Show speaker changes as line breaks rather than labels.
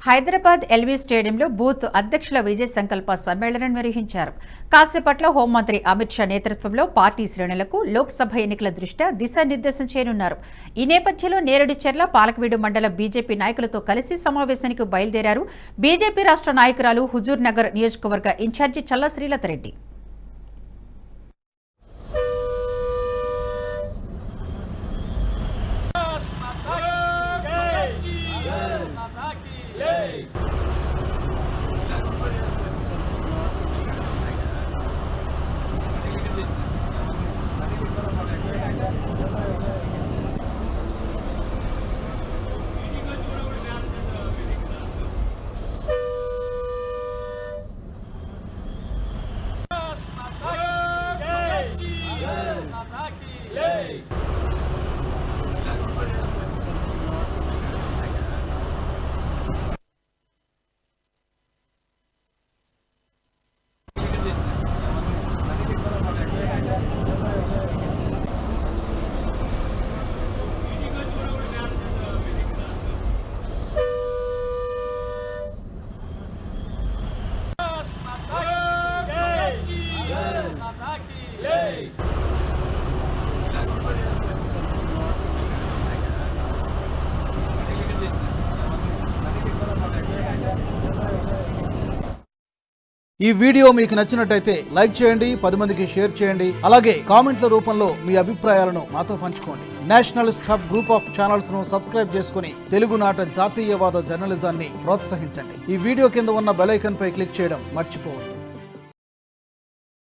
Hyderabad LV స్టేడియంలో booth అధ్యక్షుల విజయ సంకల్ప సమ్మేళనం నిర్వహించారు. కాసేపట్లో హోంమంత్రి అమిత్ షా నేతృత్వంలో పార్టీ శ్రేణులకు లోక్సభ ఎన్నికల దృష్ట్యా దిశానిర్దేశం చేయనున్నారు. ఈ నేపథ్యంలో నేరేడుచెర్ల పాలకవీడు మండల బీజేపీ నాయకులతో కలిసి సమావేశానికి బయలుదేరారు. బీజేపీ రాష్ట్ర నాయకురాలు హుజూర్ నగర్ నియోజకవర్గ ఇన్ఛార్జి చల్ల శ్రీలతారెడ్డి.
ఈ వీడియో మీకు నచ్చినట్టయితే లైక్ చేయండి, 10 మందికి షేర్ చేయండి. అలాగే కామెంట్ల రూపంలో మీ అభిప్రాయాలను మాతో పంచుకోండి. Nationalist hub group of channels ను సబ్స్క్రైబ్ చేసుకుని తెలుగునాట జాతీయవాద జర్నలిజాన్ని ప్రోత్సహించండి. ఈ వీడియో కింద ఉన్న బెల్ ఐకాన్ పై క్లిక్ చేయడం మర్చిపోవద్దు.